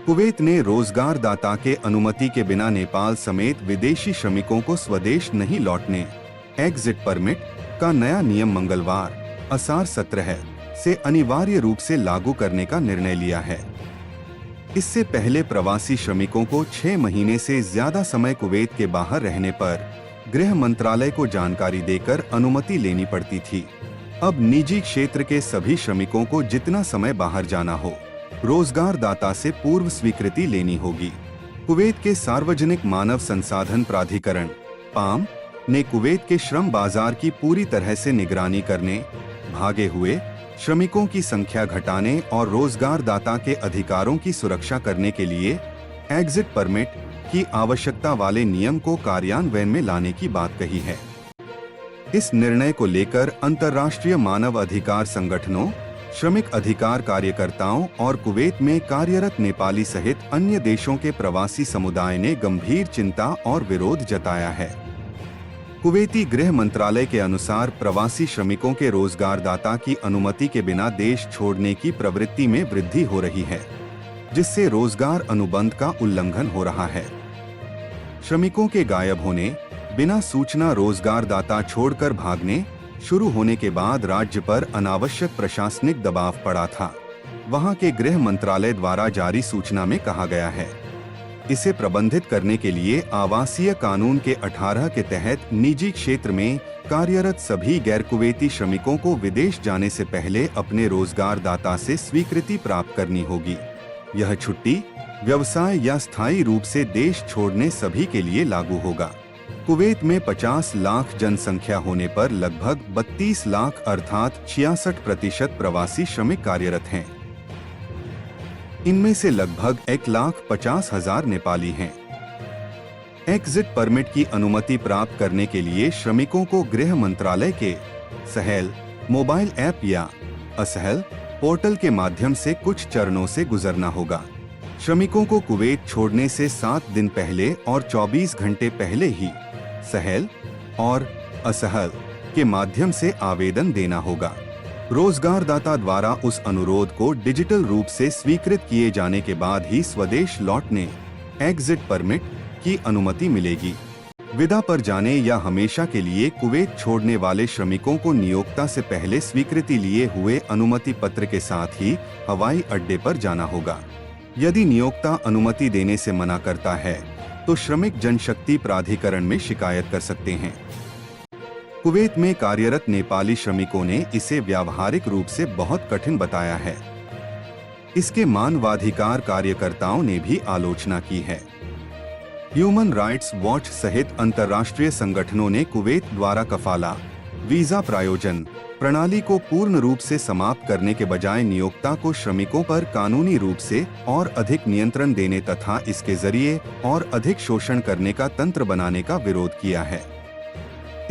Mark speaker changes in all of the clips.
Speaker 1: Kuwait ने रोजगार दाता के अनुमति के बिना नेपाल समेत विदेशी श्रमिकों को स्वदेश नहीं लौटने एग्जिट परमिट का नया नियम मंगलवार आसार 17 से अनिवार्य रूप से लागू करने का निर्णय लिया है। इससे पहले प्रवासी श्रमिकों को 6 महीने से ज्यादा समय कुवैत के बाहर रहने पर गृह मंत्रालय को जानकारी देकर अनुमति लेनी पड़ती थी। अब निजी क्षेत्र के सभी श्रमिकों को जितना समय बाहर जाना हो, रोजगार दाता से पूर्व स्वीकृति लेनी होगी। कुवैत के सार्वजनिक मानव संसाधन प्राधिकरण पाम ने कुवैत के श्रम बाजार की पूरी तरह से निगरानी करने, भागे हुए श्रमिकों की संख्या घटाने और रोजगार दाता के अधिकारों की सुरक्षा करने के लिए एग्जिट परमिट की आवश्यकता वाले नियम को कार्यान्वयन में लाने की बात कही है। इस निर्णय को लेकर अंतर्राष्ट्रीय मानव अधिकार संगठनों, श्रमिक अधिकार कार्यकर्ताओं और कुवैत में कार्यरत नेपाली सहित अन्य देशों के प्रवासी समुदाय ने गंभीर चिंता और विरोध जताया है। कुवैती गृह मंत्रालय के अनुसार प्रवासी श्रमिकों के रोजगारदाता की अनुमति के बिना देश छोड़ने की प्रवृत्ति में वृद्धि हो रही है, जिससे रोजगार अनुबंध का उल्लंघन हो रहा है। श्रमिकों के गायब होने, बिना सूचना रोजगारदाता छोड़कर भागने शुरू होने के बाद राज्य पर अनावश्यक प्रशासनिक दबाव पड़ा था। वहां के गृह मंत्रालय द्वारा जारी सूचना में कहा गया है, इसे प्रबंधित करने के लिए आवासीय कानून के 18 के तहत निजी क्षेत्र में कार्यरत सभी गैर कुवैती श्रमिकों को विदेश जाने से पहले अपने रोजगारदाता से स्वीकृति प्राप्त करनी होगी। यह छुट्टी, व्यवसाय या स्थायी रूप से देश छोड़ने सभी के लिए लागू होगा। कुवैत में 50 लाख जनसंख्या होने पर लगभग 32 लाख अर्थात 66% प्रवासी श्रमिक कार्यरत हैं। इनमें से लगभग 1,50,000 नेपाली हैं। एग्जिट परमिट की अनुमति प्राप्त करने के लिए श्रमिकों को गृह मंत्रालय के सहल मोबाइल ऐप या असहल पोर्टल के माध्यम से कुछ चरणों से गुजरना होगा। श्रमिकों को कुवैत छोड़ने से 7 दिन पहले और 24 घंटे पहले ही सहल और असहल के माध्यम से आवेदन देना होगा। रोजगारदाता द्वारा उस अनुरोध को डिजिटल रूप से स्वीकृत किए जाने के बाद ही स्वदेश लौटने एग्जिट परमिट की अनुमति मिलेगी। विदा पर जाने या हमेशा के लिए कुवैत छोड़ने वाले श्रमिकों को नियोक्ता से पहले स्वीकृति लिए हुए अनुमति पत्र के साथ ही हवाई अड्डे पर जाना होगा। यदि नियोक्ता अनुमति देने से मना करता है तो श्रमिक जनशक्ति प्राधिकरण में शिकायत कर सकते हैं। कुवैत में कार्यरत नेपाली श्रमिकों ने इसे व्यावहारिक रूप से बहुत कठिन बताया है। इसके मानवाधिकार कार्यकर्ताओं ने भी आलोचना की है। ह्यूमन राइट्स वॉच सहित अंतर्राष्ट्रीय संगठनों ने कुवैत द्वारा कफाला वीजा प्रायोजन प्रणाली को पूर्ण रूप से समाप्त करने के बजाय नियोक्ता को श्रमिकों पर कानूनी रूप से और अधिक नियंत्रण देने तथा इसके जरिए और अधिक शोषण करने का तंत्र बनाने का विरोध किया है।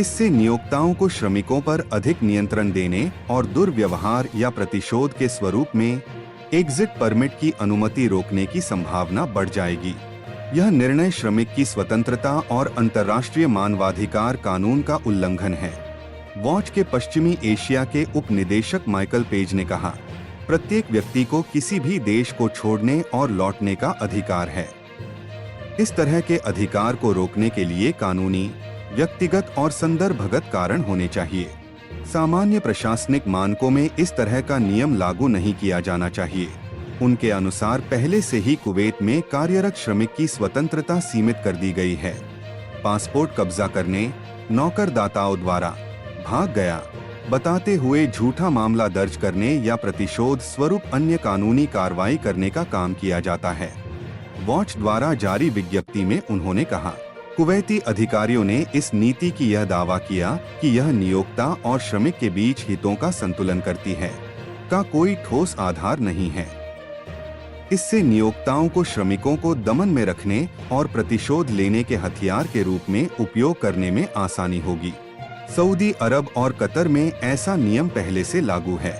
Speaker 1: इससे नियोक्ताओं को श्रमिकों पर अधिक नियंत्रण देने और दुर्व्यवहार या प्रतिशोध के स्वरूप में एग्जिट परमिट की अनुमति रोकने की संभावना बढ़ जाएगी। यह निर्णय श्रमिक की स्वतंत्रता और अंतर्राष्ट्रीय मानवाधिकार कानून का उल्लंघन है। वॉच के पश्चिमी एशिया के उप निदेशक माइकल पेज ने कहा, प्रत्येक व्यक्ति को किसी भी देश को छोड़ने और लौटने का अधिकार है। इस तरह के अधिकार को रोकने के लिए कानूनी, व्यक्तिगत और संदर्भगत कारण होने चाहिए। सामान्य प्रशासनिक मानकों में इस तरह का नियम लागू नहीं किया जाना चाहिए। उनके अनुसार पहले से ही कुवैत में कार्यरत श्रमिक की स्वतंत्रता सीमित कर दी गई है। पासपोर्ट कब्जा करने, नौकरदाताओं द्वारा भाग गया बताते हुए झूठा मामला दर्ज करने या प्रतिशोध स्वरूप अन्य कानूनी कार्रवाई करने का काम किया जाता है। वॉच द्वारा जारी विज्ञप्ति में उन्होंने कहा, कुवैती अधिकारियों ने इस नीति की यह दावा किया कि यह नियोक्ता और श्रमिक के बीच हितों का संतुलन करती है, का कोई ठोस आधार नहीं है। इससे नियोक्ताओं को श्रमिकों को दमन में रखने और प्रतिशोध लेने के हथियार के रूप में उपयोग करने में आसानी होगी। सऊदी अरब और कतर में ऐसा नियम पहले से लागू है।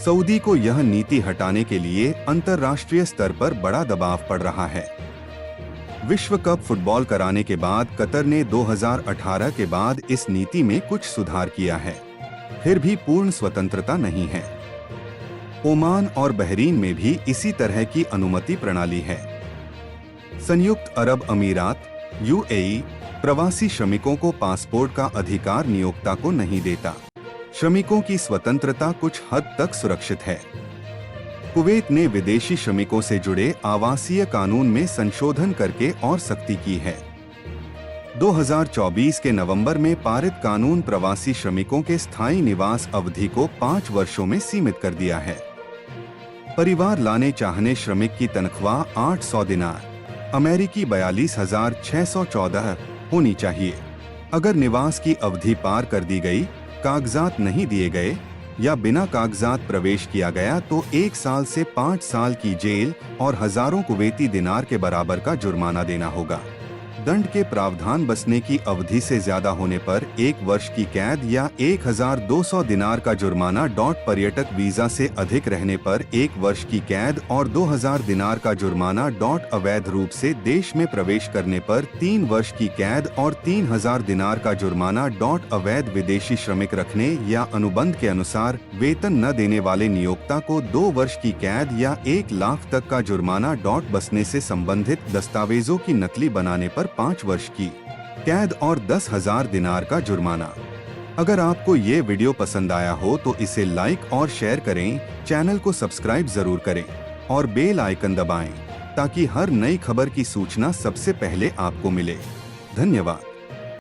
Speaker 1: सऊदी को यह नीति हटाने के लिए अंतर्राष्ट्रीय स्तर पर बड़ा दबाव पड़ रहा है। विश्व कप फुटबॉल कराने के बाद कतर ने 2018 के बाद इस नीति में कुछ सुधार किया है, फिर भी पूर्ण स्वतंत्रता नहीं है। ओमान और बहरीन में भी इसी तरह की अनुमति प्रणाली है। संयुक्त अरब अमीरात यूएई प्रवासी श्रमिकों को पासपोर्ट का अधिकार नियोक्ता को नहीं देता। श्रमिकों की स्वतंत्रता कुछ हद तक सुरक्षित है। कुवैत ने विदेशी श्रमिकों से जुड़े आवासीय कानून में संशोधन करके और सख्ती की है। 2024 के नवंबर में पारित कानून प्रवासी श्रमिकों के स्थायी निवास अवधि को 5 वर्षों में सीमित कर दिया है। परिवार लाने चाहने श्रमिक की तनख्वाह 800 दिनार अमेरिकी 42,614 होनी चाहिए। अगर निवास की अवधि पार कर दी गई, कागजात नहीं दिए गए या बिना कागजात प्रवेश किया गया तो 1 साल से 5 साल की जेल और हजारों कुवैती दिनार के बराबर का जुर्माना देना होगा। दंड के प्रावधान बसने की अवधि से ज्यादा होने पर 1 वर्ष की कैद या 1,200 दिनार का जुर्माना। पर्यटक वीजा से अधिक रहने पर 1 वर्ष की कैद और 2,000 दिनार का जुर्माना। अवैध रूप से देश में प्रवेश करने पर 3 वर्ष की कैद और 3,000 दिनार का जुर्माना। अवैध विदेशी श्रमिक रखने या अनुबंध के अनुसार वेतन न देने वाले नियोक्ता को 2 वर्ष की कैद या 1 लाख तक का जुर्माना। बसने से संबंधित दस्तावेजों की नकली बनाने पर 5 वर्ष की कैद और 10,000 दिनार का जुर्माना। अगर आपको ये वीडियो पसंद आया हो तो इसे लाइक और शेयर करें, चैनल को सब्सक्राइब जरूर करें और बेल आइकन दबाएं ताकि हर नई खबर की सूचना सबसे पहले आपको मिले। धन्यवाद।